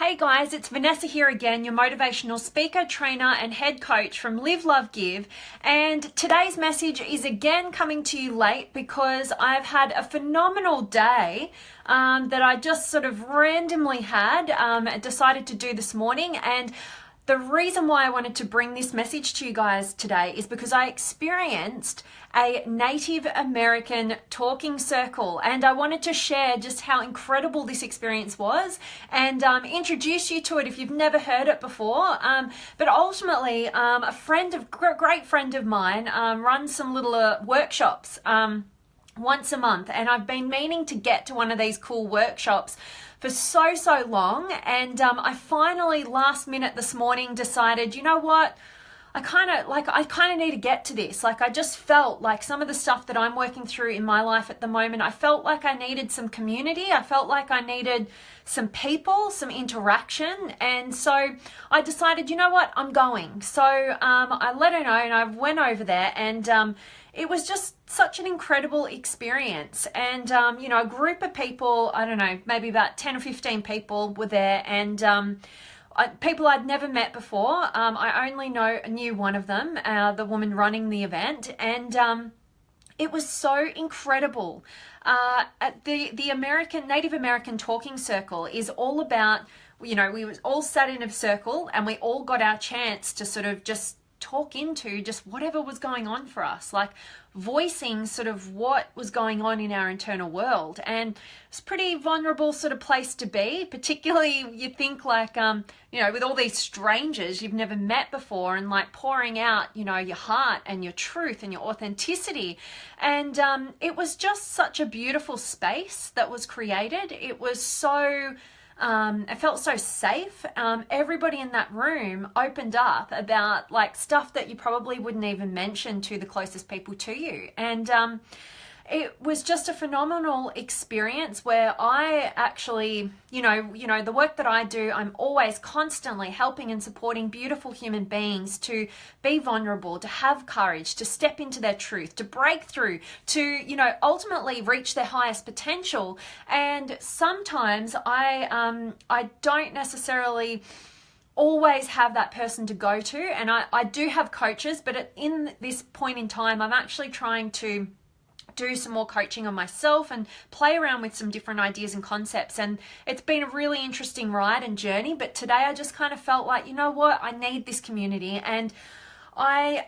Hey guys, it's Vanessa here again, your motivational speaker, trainer and head coach from Live, Love, Give. And today's message is again coming to you late because I've had a phenomenal day that I just sort of randomly decided to do this morning. And the reason why I wanted to bring this message to you guys today is because I experienced a Native American talking circle, and I wanted to share just how incredible this experience was and introduce you to it if you've never heard it before. But ultimately, a great friend of mine runs some little workshops once a month, and I've been meaning to get to one of these cool workshops for so long, and I finally last minute this morning decided, you know what, I kind of need to get to this. Like, I just felt like some of the stuff that I'm working through in my life at the moment, I felt like I needed some community. I felt like I needed some people, some interaction. And so I decided, you know what, I'm going. So I let her know and I went over there, and it was just such an incredible experience. And, a group of people, I don't know, maybe about 10 or 15 people were there, and people I'd never met before. I only knew one of them, the woman running the event, and it was so incredible. The Native American talking circle is all about, we were all sat in a circle and we all got our chance to sort of just talk into just whatever was going on for us, like voicing sort of what was going on in our internal world. And it's a pretty vulnerable sort of place to be, particularly you think like, with all these strangers you've never met before, and like pouring out, your heart and your truth and your authenticity. And it was just such a beautiful space that was created. It was so I felt so safe. Everybody in that room opened up about like stuff that you probably wouldn't even mention to the closest people to you. And it was just a phenomenal experience where I actually, the work that I do, I'm always constantly helping and supporting beautiful human beings to be vulnerable, to have courage, to step into their truth, to break through, to, ultimately reach their highest potential. And sometimes I don't necessarily always have that person to go to. And I do have coaches, but in this point in time, I'm actually trying to do some more coaching on myself and play around with some different ideas and concepts. And it's been a really interesting ride and journey, but today I just kind of felt like, you know what, I need this community. And I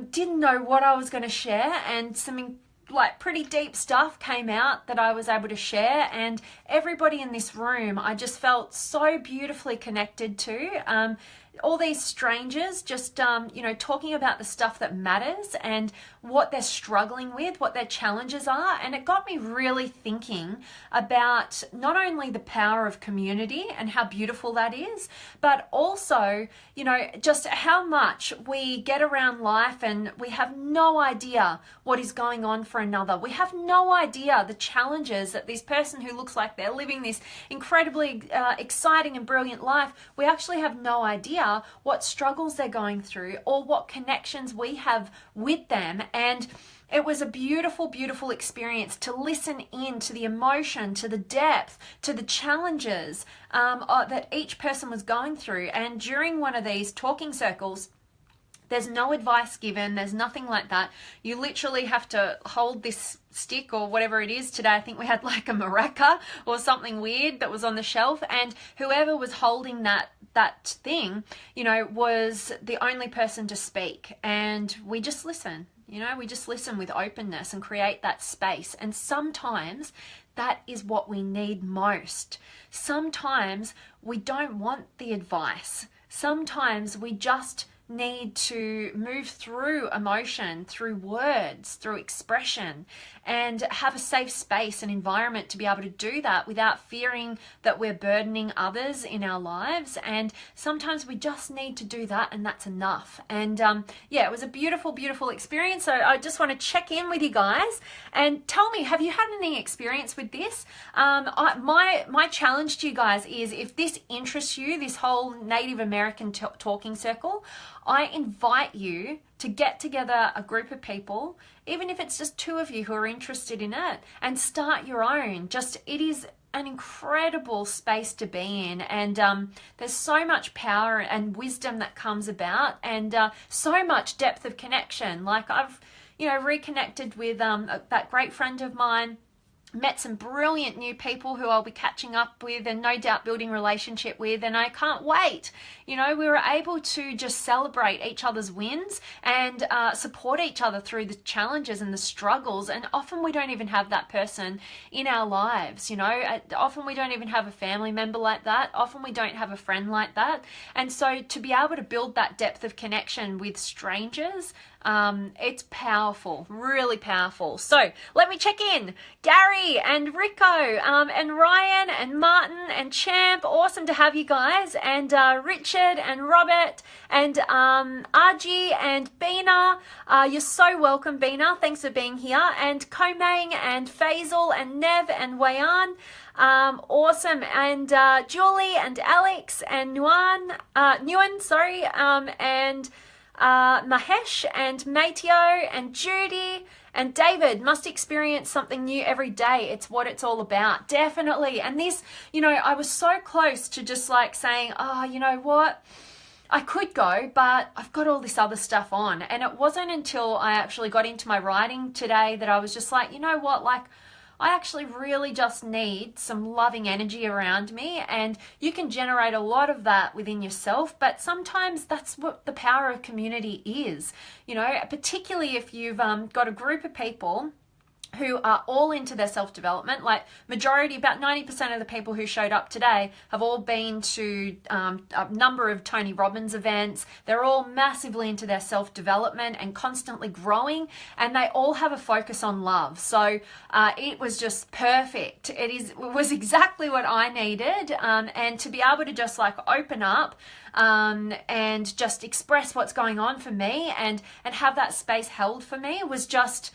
didn't know what I was going to share, and some like pretty deep stuff came out that I was able to share, and everybody in this room I just felt so beautifully connected to. All these strangers just, talking about the stuff that matters and what they're struggling with, what their challenges are. And it got me really thinking about not only the power of community and how beautiful that is, but also, just how much we get around life and we have no idea what is going on for another. We have no idea the challenges that this person who looks like they're living this incredibly exciting and brilliant life, we actually have no idea what struggles they're going through or what connections we have with them. And it was a beautiful, beautiful experience to listen in to the emotion, to the depth, to the challenges that each person was going through. And during one of these talking circles, there's no advice given. There's nothing like that. You literally have to hold this stick or whatever it is. Today, I think we had like a maraca or something weird that was on the shelf. And whoever was holding that thing, was the only person to speak. And we just listen. We just listen with openness and create that space. And sometimes that is what we need most. Sometimes we don't want the advice. Sometimes we just need to move through emotion, through words, through expression, and have a safe space and environment to be able to do that without fearing that we're burdening others in our lives. And sometimes we just need to do that, and that's enough. And it was a beautiful, beautiful experience. So I just want to check in with you guys and tell me, have you had any experience with this? My challenge to you guys is, if this interests you, this whole Native American talking circle, I invite you to get together a group of people, even if it's just two of you who are interested in it, and start your own. It is an incredible space to be in, and there's so much power and wisdom that comes about, and so much depth of connection. Like I've, reconnected with that great friend of mine, met some brilliant new people who I'll be catching up with and no doubt building relationship with, and I can't wait. We were able to just celebrate each other's wins and support each other through the challenges and the struggles, and often we don't even have that person in our lives. Often we don't even have a family member like that. Often we don't have a friend like that. And so to be able to build that depth of connection with strangers, it's powerful, really powerful. So let me check in. Gary and Rico, and Ryan and Martin and Champ, awesome to have you guys. And Richard and Robert and Arji and Bina, you're so welcome, Bina. Thanks for being here. And Komang and Faisal and Nev and Wayan. Awesome. And Julie and Alex and Nguyen, and Mahesh and Mateo and Judy and David. Must experience something new every day. It's what it's all about. Definitely. And this, I was so close to just like saying, oh, you know what? I could go, but I've got all this other stuff on. And it wasn't until I actually got into my writing today that I was just like, you know what? Like, I actually really just need some loving energy around me, and you can generate a lot of that within yourself, but sometimes that's what the power of community is, particularly if you've got a group of people who are all into their self-development. Like majority, about 90% of the people who showed up today have all been to a number of Tony Robbins events. They're all massively into their self-development and constantly growing, and they all have a focus on love. So it was just perfect. It was exactly what I needed, and to be able to just like open up and just express what's going on for me and have that space held for me was just,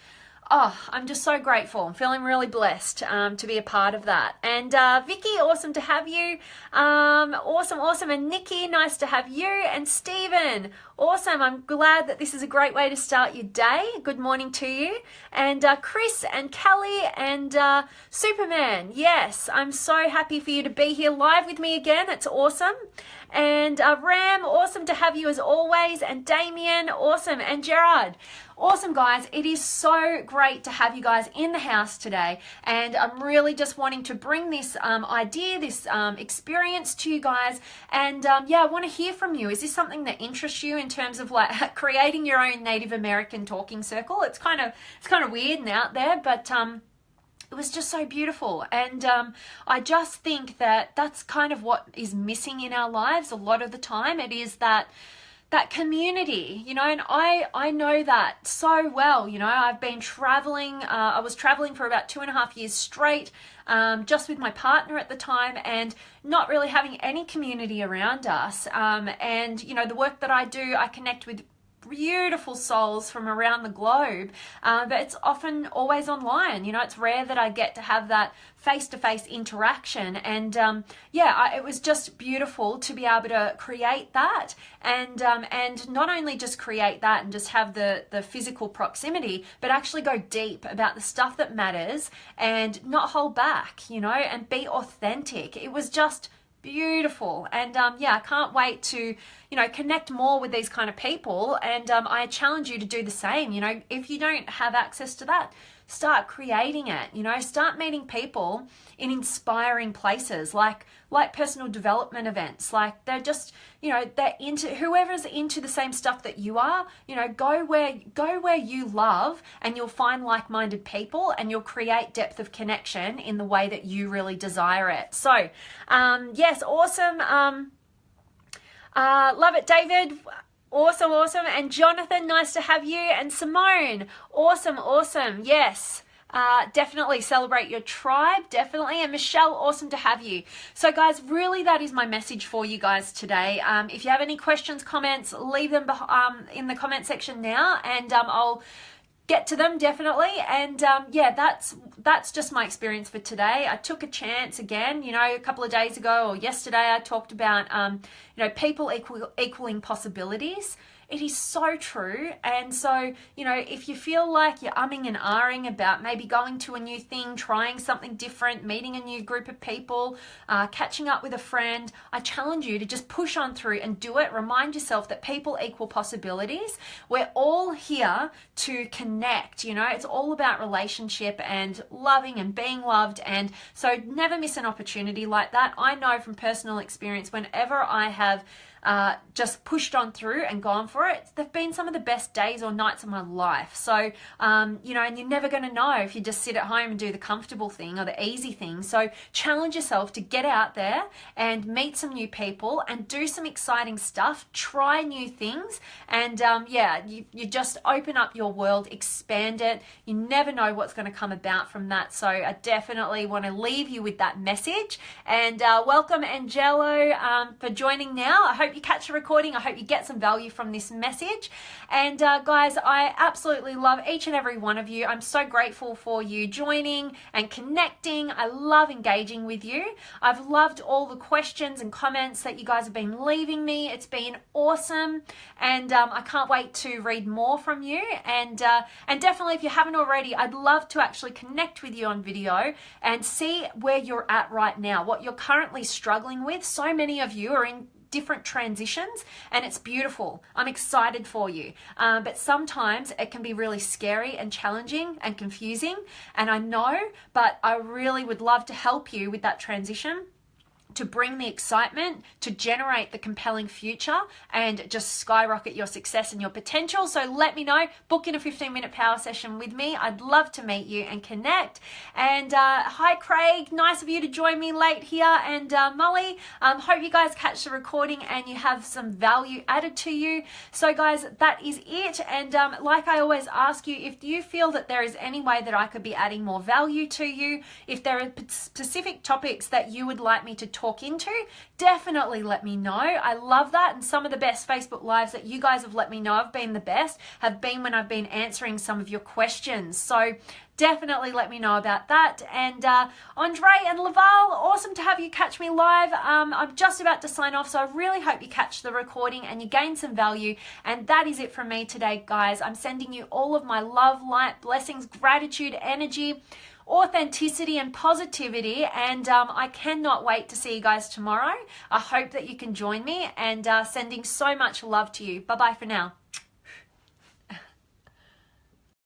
oh, I'm just so grateful. I'm feeling really blessed to be a part of that. And Vicky, awesome to have you. Awesome. And Nikki, nice to have you. And Stephen, awesome. I'm glad that this is a great way to start your day. Good morning to you. And Chris and Kelly and Superman. Yes, I'm so happy for you to be here live with me again. It's awesome. And Ram, awesome to have you as always. And Damien, awesome. And Gerard, awesome, guys. It is so great to have you guys in the house today. And I'm really just wanting to bring this idea, this experience to you guys. And I want to hear from you. Is this something that interests you in terms of like creating your own Native American talking circle? It's kind of weird and out there, but it was just so beautiful. And I just think that that's kind of what is missing in our lives a lot of the time. It is that community, and I know that so well. I've been traveling. I was traveling for about 2.5 years straight, just with my partner at the time, and not really having any community around us. And the work that I do, I connect with beautiful souls from around the globe, but it's often always online. It's rare that I get to have that face-to-face interaction, and it was just beautiful to be able to create that, and not only just create that and just have the physical proximity, but actually go deep about the stuff that matters and not hold back, and be authentic. It was just beautiful. And I can't wait to connect more with these kind of people, and I challenge you to do the same. If you don't have access to that, start creating it. Start meeting people in inspiring places like personal development events. Like they're just they're into, whoever's into the same stuff that you are. Go where you love, and you'll find like-minded people, and you'll create depth of connection in the way that you really desire it. So yes, awesome. Love it, David. Awesome. And Jonathan, nice to have you. And Simone, awesome. Yes. Definitely celebrate your tribe, definitely. And Michelle, awesome to have you. So guys, really that is my message for you guys today. If you have any questions, comments, leave them in the comment section now, and I'll get to them definitely. And that's just my experience for today. I took a chance again. A couple of days ago or yesterday I talked about people equaling possibilities. it is so true. And so, you know, if you feel like you're umming and ahhing about maybe going to a new thing, trying something different, meeting a new group of people, catching up with a friend, I challenge you to just push on through and do it. Remind yourself that people equal possibilities. We're all here to connect, you know, it's all about relationship and loving and being loved. And so never miss an opportunity like that. I know from personal experience, whenever I have just pushed on through and gone for it, they've been some of the best days or nights of my life. So, you know, and you're never going to know if you just sit at home and do the comfortable thing or the easy thing. So challenge yourself to get out there and meet some new people and do some exciting stuff, try new things. And yeah, you just open up your world, expand it. You never know what's going to come about from that. So I definitely want to leave you with that message. And welcome, Angelo, for joining now. I hope you catch the recording. I hope you get some value from this message. And guys, I absolutely love each and every one of you. I'm so grateful for you joining and connecting. I love engaging with you. I've loved all the questions and comments that you guys have been leaving me. It's been awesome. And I can't wait to read more from you. And definitely, if you haven't already, I'd love to actually connect with you on video and see where you're at right now, what you're currently struggling with. So many of you are in different transitions and it's beautiful. I'm excited for you. But sometimes it can be really scary and challenging and confusing. And I know, but I really would love to help you with that transition, to bring the excitement, to generate the compelling future and just skyrocket your success and your potential. So let me know, book in a 15-minute power session with me. I'd love to meet you and connect. And hi Craig, nice of you to join me late here. And Molly, hope you guys catch the recording and you have some value added to you. So guys, that is it. And like I always ask you, if you feel that there is any way that I could be adding more value to you, if there are specific topics that you would like me to talk into, definitely let me know. I love that. And some of the best Facebook Lives that you guys have let me know have been the best, have been when I've been answering some of your questions. So definitely let me know about that. And Andre and Laval, awesome to have you catch me live. I'm just about to sign off, so I really hope you catch the recording and you gain some value. And that is it from me today, guys. I'm sending you all of my love, light, blessings, gratitude, energy, authenticity and positivity, and I cannot wait to see you guys tomorrow. I hope that you can join me, and sending so much love to you. Bye bye for now.